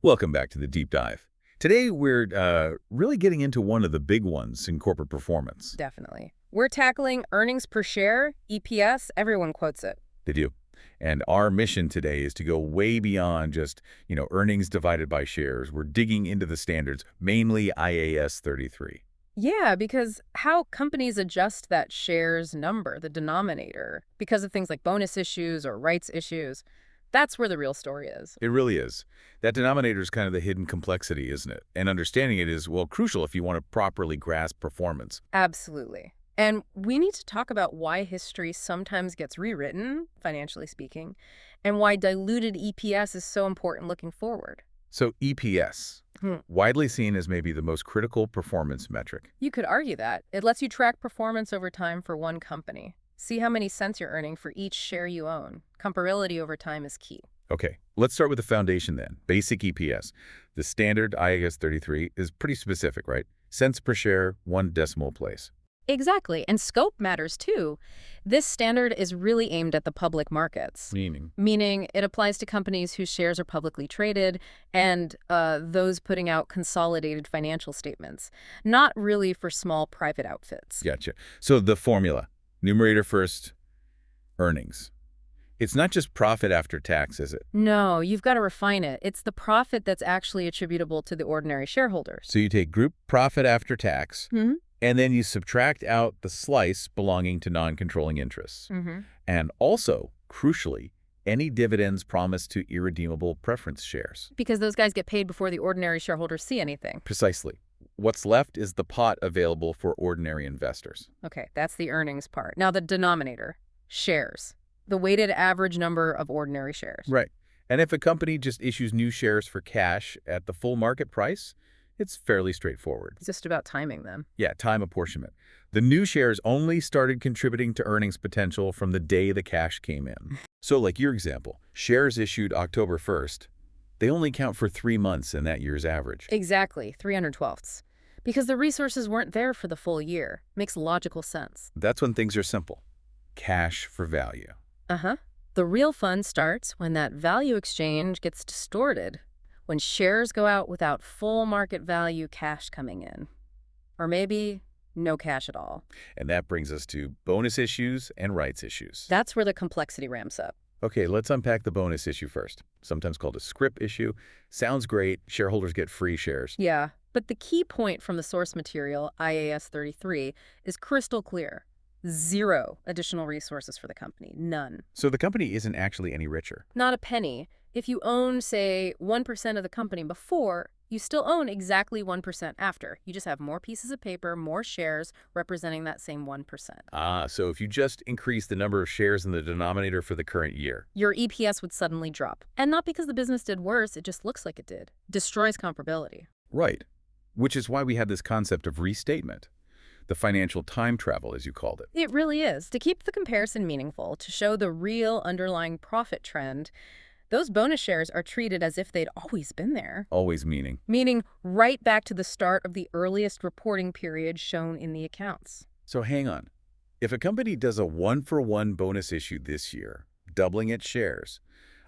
Welcome back to the Deep Dive. Today, we're really getting into one of the big ones in corporate performance. Definitely. We're tackling earnings per share, EPS. Everyone quotes it. They do. And our mission today is to go way beyond just, earnings divided by shares. We're digging into the standards, mainly IAS 33. Yeah, because how companies adjust that shares number, the denominator, because of things like bonus issues or rights issues, that's where the real story is. It really is. That denominator is kind of the hidden complexity, isn't it? And understanding it is, well, crucial if you want to properly grasp performance. Absolutely. And we need to talk about why history sometimes gets rewritten, financially speaking, and why diluted EPS is so important looking forward. So EPS, widely seen as maybe the most critical performance metric. You could argue that. It lets you track performance over time for one company. See how many cents you're earning for each share you own. Comparability over time is key. Okay, let's start with the foundation then. Basic EPS. The standard IAS 33 is pretty specific, right? Cents per share, one decimal place. Exactly, and scope matters too. This standard is really aimed at the public markets. Meaning it applies to companies whose shares are publicly traded and those putting out consolidated financial statements, not really for small private outfits. Gotcha. So the formula, numerator first, earnings. It's not just profit after tax, is it? No, you've got to refine it. It's the profit that's actually attributable to the ordinary shareholders. So you take group profit after tax, and then you subtract out the slice belonging to non-controlling interests. And also, crucially, any dividends promised to irredeemable preference shares. Because those guys get paid before the ordinary shareholders see anything. Precisely. What's left is the pot available for ordinary investors. Okay, that's the earnings part. Now the denominator, shares. The weighted average number of ordinary shares. Right. And if a company just issues new shares for cash at the full market price, it's fairly straightforward. It's just about timing them. Yeah, time apportionment. The new shares only started contributing to earnings potential from the day the cash came in. So like your example, shares issued October 1st, they only count for 3 months in that year's average. Exactly, 312ths. Because the resources weren't there for the full year. Makes logical sense. That's when things are simple. Cash for value. The real fun starts when that value exchange gets distorted, when shares go out without full market value cash coming in. Or maybe no cash at all. And that brings us to bonus issues and rights issues. That's where the complexity ramps up. Okay, let's unpack the bonus issue first, sometimes called a scrip issue. Sounds great, shareholders get free shares. Yeah, but the key point from the source material, IAS 33, is crystal clear. 0 additional resources for the company. None. So the company isn't actually any richer. Not a penny. If you own, say, 1% of the company before, you still own exactly 1% after. You just have more pieces of paper, more shares representing that same 1%. So if you just increase the number of shares in the denominator for the current year, your EPS would suddenly drop. And not because the business did worse, it just looks like it did. Destroys comparability. Right. Which is why we have this concept of restatement. The financial time travel, as you called it. It really is. To keep the comparison meaningful, to show the real underlying profit trend, those bonus shares are treated as if they'd always been there. Always meaning? Meaning right back to the start of the earliest reporting period shown in the accounts. So hang on. If a company does a 1-for-1 bonus issue this year, doubling its shares,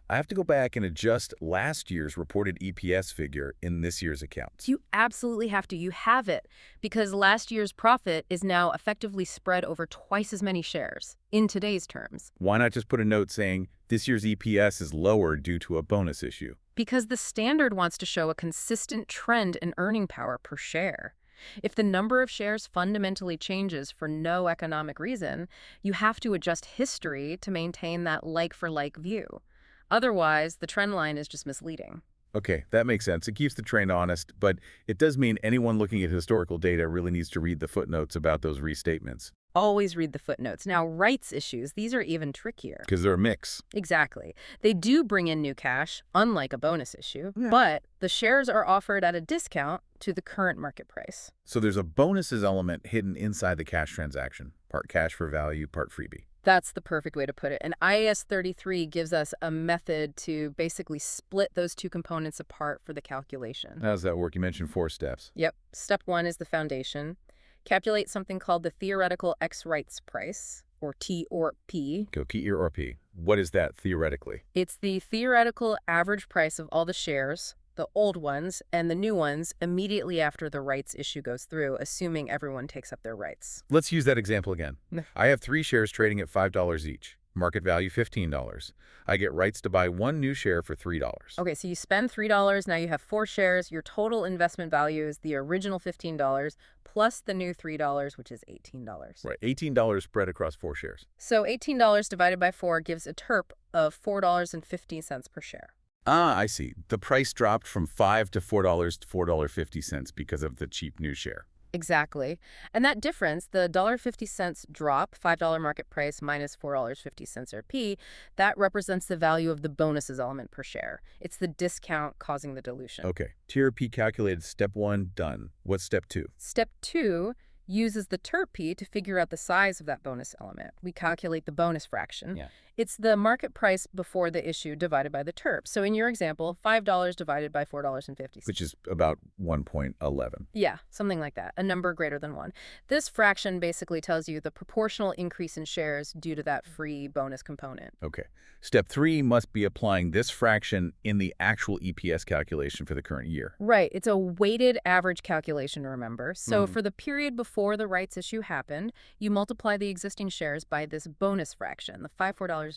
I have to go back and adjust last year's reported EPS figure in this year's accounts. You absolutely have to. You have it. Because last year's profit is now effectively spread over twice as many shares, in today's terms. Why not just put a note saying this year's EPS is lower due to a bonus issue? Because the standard wants to show a consistent trend in earning power per share. If the number of shares fundamentally changes for no economic reason, you have to adjust history to maintain that like-for-like view. Otherwise, the trend line is just misleading. Okay, that makes sense. It keeps the trend honest, but it does mean anyone looking at historical data really needs to read the footnotes about those restatements. Always read the footnotes. Now, rights issues, these are even trickier. Because they're a mix. Exactly. They do bring in new cash, unlike a bonus issue, but the shares are offered at a discount to the current market price. So there's a bonuses element hidden inside the cash transaction. Part cash for value, part freebie. That's the perfect way to put it. And IAS 33 gives us a method to basically split those two components apart for the calculation. How does that work? You mentioned 4 steps. Yep. Step 1 is the foundation. Calculate something called the theoretical ex-rights price, or T or P. Go T or P. What is that theoretically? It's the theoretical average price of all the shares, the old ones, and the new ones immediately after the rights issue goes through, assuming everyone takes up their rights. Let's use that example again. I have 3 shares trading at $5 each. Market value $15. I get rights to buy 1 new share for $3. Okay, so you spend $3, now you have 4 shares. Your total investment value is the original $15 plus the new $3, which is $18. Right, $18 spread across 4 shares. So $18 divided by 4 gives a TERP of $4.50 per share. Ah, I see. The price dropped from $5 to $4 to $4.50 because of the cheap new share. Exactly. And that difference, the $1.50 drop, $5 market price minus $4.50 RP, that represents the value of the bonuses element per share. It's the discount causing the dilution. Okay, TRP calculated step 1, done. What's step 2? Step 2 uses the TERP to figure out the size of that bonus element. We calculate the bonus fraction. Yeah. It's the market price before the issue divided by the TERP. So in your example, $5 divided by $4.50. Which is about 1.11. Yeah, something like that, a number greater than 1. This fraction basically tells you the proportional increase in shares due to that free bonus component. Okay. Step 3 must be applying this fraction in the actual EPS calculation for the current year. Right. It's a weighted average calculation, remember. So for the period before the rights issue happened, you multiply the existing shares by this bonus fraction, the $4.50.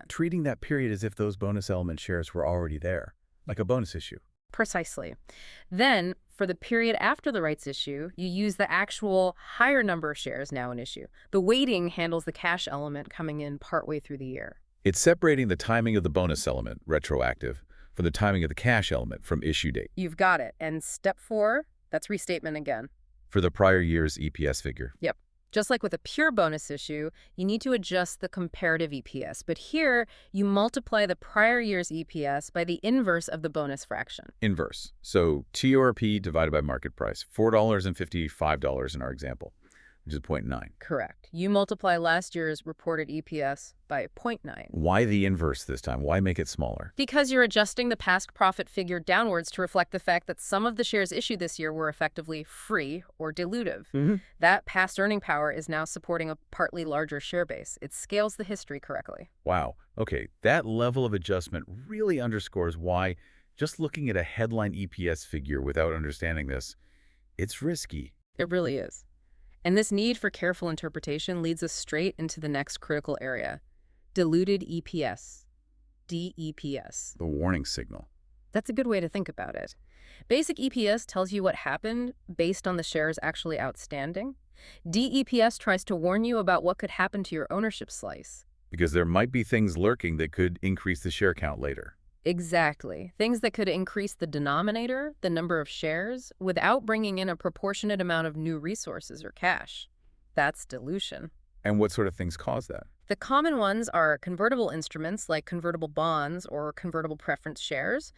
Treating that period as if those bonus element shares were already there, like a bonus issue. Precisely. Then, for the period after the rights issue, you use the actual higher number of shares now in issue. The weighting handles the cash element coming in partway through the year. It's separating the timing of the bonus element, retroactive, from the timing of the cash element from issue date. You've got it. And step 4, that's restatement again. For the prior year's EPS figure. Yep. Just like with a pure bonus issue, you need to adjust the comparative EPS. But here, you multiply the prior year's EPS by the inverse of the bonus fraction. Inverse. So TORP divided by market price, $4.55 in our example, which is 0.9. Correct. You multiply last year's reported EPS by 0.9. Why the inverse this time? Why make it smaller? Because you're adjusting the past profit figure downwards to reflect the fact that some of the shares issued this year were effectively free or dilutive. That past earning power is now supporting a partly larger share base. It scales the history correctly. Wow. Okay, that level of adjustment really underscores why just looking at a headline EPS figure without understanding this, it's risky. It really is. And this need for careful interpretation leads us straight into the next critical area, diluted EPS, DEPS. The warning signal. That's a good way to think about it. Basic EPS tells you what happened based on the shares actually outstanding. DEPS tries to warn you about what could happen to your ownership slice. Because there might be things lurking that could increase the share count later. Exactly. Things that could increase the denominator, the number of shares, without bringing in a proportionate amount of new resources or cash. That's dilution. And what sort of things cause that? The common ones are convertible instruments like convertible bonds or convertible preference shares.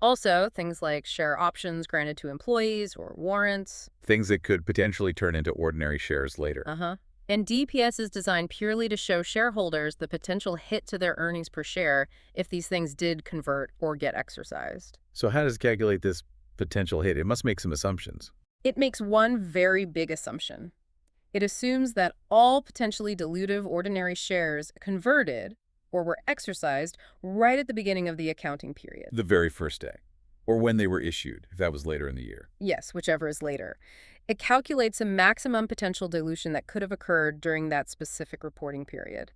Also, things like share options granted to employees or warrants. Things that could potentially turn into ordinary shares later. And DPS is designed purely to show shareholders the potential hit to their earnings per share if these things did convert or get exercised. So how does it calculate this potential hit? It must make some assumptions. It makes one very big assumption. It assumes that all potentially dilutive ordinary shares converted or were exercised right at the beginning of the accounting period. The very first day. Or when they were issued, if that was later in the year. Yes, whichever is later. It calculates a maximum potential dilution that could have occurred during that specific reporting period.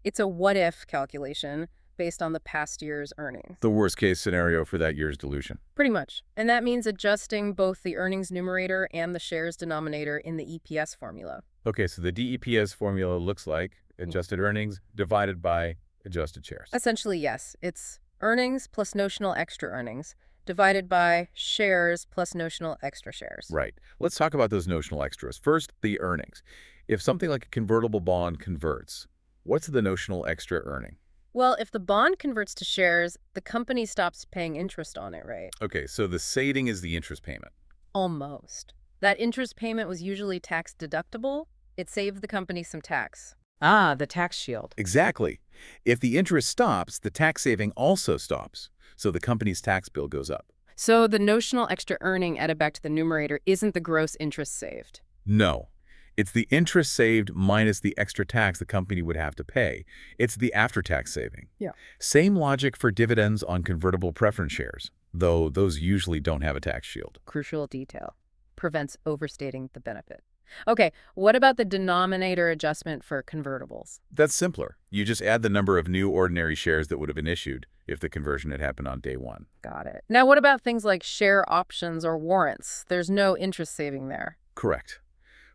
It's a what-if calculation based on the past year's earnings. The worst-case scenario for that year's dilution. Pretty much. And that means adjusting both the earnings numerator and the shares denominator in the EPS formula. Okay, so the DEPS formula looks like adjusted earnings divided by adjusted shares. Essentially, yes. It's earnings plus notional extra earnings divided by shares plus notional extra shares. Right. Let's talk about those notional extras. First, the earnings. If something like a convertible bond converts, what's the notional extra earning? Well, if the bond converts to shares, the company stops paying interest on it, right? Okay, so the saving is the interest payment. Almost. That interest payment was usually tax deductible. It saved the company some tax. Ah, the tax shield. Exactly. If the interest stops, the tax saving also stops. So the company's tax bill goes up. So the notional extra earning added back to the numerator isn't the gross interest saved. No. It's the interest saved minus the extra tax the company would have to pay. It's the after-tax saving. Yeah. Same logic for dividends on convertible preference shares. though those usually don't have a tax shield. Crucial detail. Prevents overstating the benefit. Okay, what about the denominator adjustment for convertibles? That's simpler. You just add the number of new ordinary shares that would have been issued if the conversion had happened on day one. Got it. Now, what about things like share options or warrants? There's no interest saving there. Correct.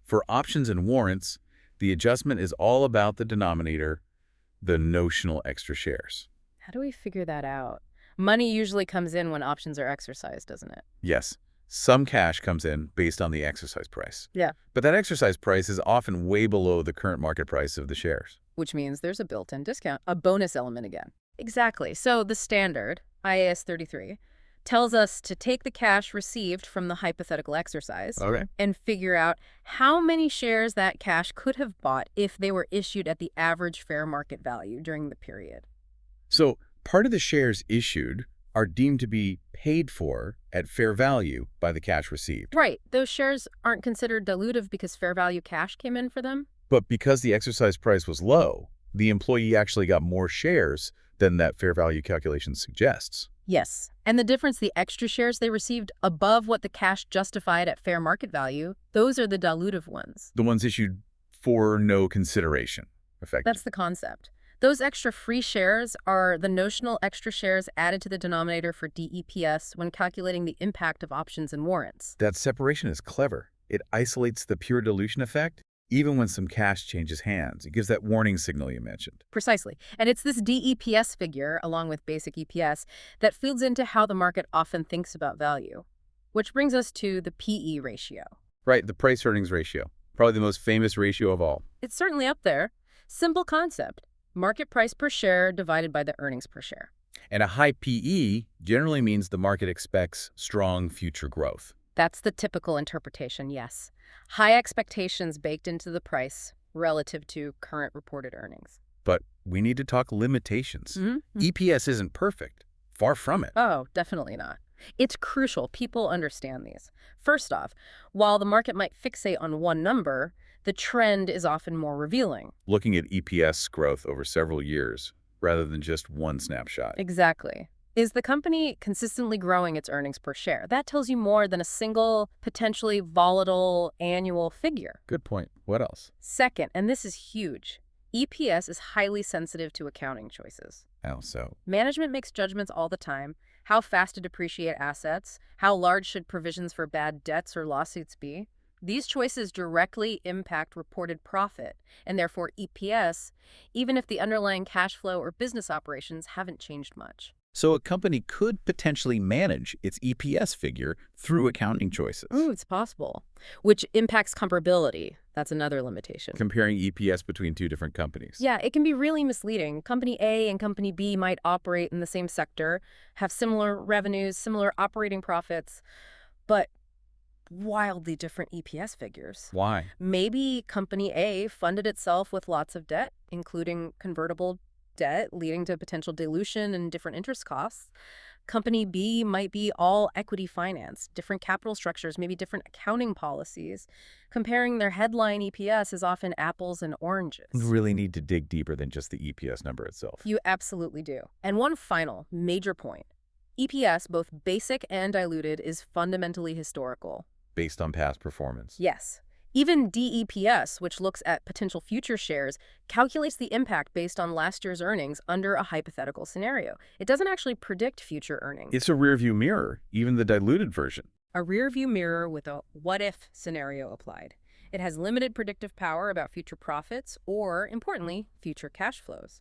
For options and warrants, the adjustment is all about the denominator, the notional extra shares. How do we figure that out? Money usually comes in when options are exercised, doesn't it? Yes, some cash comes in based on the exercise price. Yeah. But that exercise price is often way below the current market price of the shares. Which means there's a built-in discount, a bonus element again. Exactly. So the standard, IAS 33, tells us to take the cash received from the hypothetical exercise Okay. and figure out how many shares that cash could have bought if they were issued at the average fair market value during the period. So part of the shares issued are deemed to be paid for at fair value by the cash received. Right. Those shares aren't considered dilutive because fair value cash came in for them? But because the exercise price was low, the employee actually got more shares than that fair value calculation suggests. Yes. And the difference, the extra shares they received above what the cash justified at fair market value, those are the dilutive ones. The ones issued for no consideration, effectively. That's the concept. Those extra free shares are the notional extra shares added to the denominator for DEPS when calculating the impact of options and warrants. That separation is clever. It isolates the pure dilution effect, even when some cash changes hands. It gives that warning signal you mentioned. Precisely. And it's this DEPS figure, along with basic EPS, that feeds into how the market often thinks about value. Which brings us to the PE ratio. Right, the price-earnings ratio. Probably the most famous ratio of all. It's certainly up there. Simple concept. Market price per share divided by the earnings per share. And a high PE generally means the market expects strong future growth. That's the typical interpretation, yes. High expectations baked into the price relative to current reported earnings. But we need to talk limitations. Mm-hmm. EPS isn't perfect. Far from it. Oh, definitely not. It's crucial people understand these. First off, while the market might fixate on one number, the trend is often more revealing. Looking at EPS growth over several years rather than just one snapshot. Exactly. Is the company consistently growing its earnings per share? That tells you more than a single, potentially volatile annual figure. Good point. What else? Second, and this is huge, EPS is highly sensitive to accounting choices. How so? Management makes judgments all the time. How fast to depreciate assets? How large should provisions for bad debts or lawsuits be? These choices directly impact reported profit, and therefore EPS, even if the underlying cash flow or business operations haven't changed much. So a company could potentially manage its EPS figure through accounting choices. Ooh, it's possible. Which impacts comparability. That's another limitation. Comparing EPS between two different companies. Yeah, it can be really misleading. Company A and Company B might operate in the same sector, have similar revenues, similar operating profits, but wildly different EPS figures. Why? Maybe Company A funded itself with lots of debt, including convertible debt, leading to potential dilution and different interest costs. Company B might be all equity finance, different capital structures, maybe different accounting policies. Comparing their headline EPS is often apples and oranges. You really need to dig deeper than just the EPS number itself. You absolutely do. And one final major point. EPS, both basic and diluted, is fundamentally historical. Based on past performance. Yes. Even DEPS, which looks at potential future shares, calculates the impact based on last year's earnings under a hypothetical scenario. It doesn't actually predict future earnings. It's a rearview mirror, even the diluted version. A rearview mirror with a what-if scenario applied. It has limited predictive power about future profits or, importantly, future cash flows.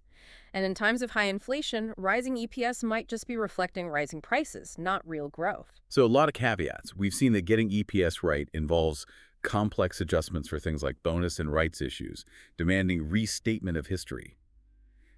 And in times of high inflation, rising EPS might just be reflecting rising prices, not real growth. So a lot of caveats. We've seen that getting EPS right involves complex adjustments for things like bonus and rights issues, demanding restatement of history.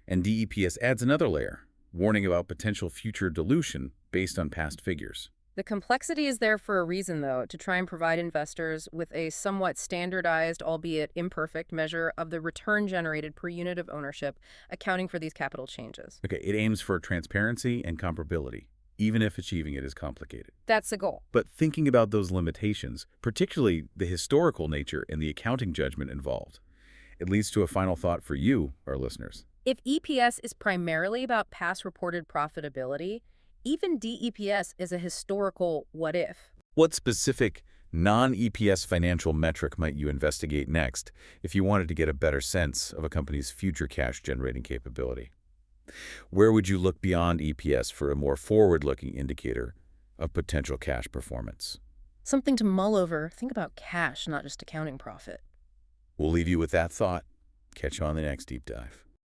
And DEPS adds another layer, warning about potential future dilution based on past figures. The complexity is there for a reason, though, to try and provide investors with a somewhat standardized, albeit imperfect, measure of the return generated per unit of ownership, accounting for these capital changes. Okay, it aims for transparency and comparability, even if achieving it is complicated. That's the goal. But thinking about those limitations, particularly the historical nature and the accounting judgment involved, it leads to a final thought for you, our listeners. If EPS is primarily about past reported profitability, Even DEPS is a historical what if. What specific non-EPS financial metric might you investigate next if you wanted to get a better sense of a company's future cash-generating capability? Where would you look beyond EPS for a more forward-looking indicator of potential cash performance? Something to mull over. Think about cash, not just accounting profit. We'll leave you with that thought. Catch you on the next deep dive.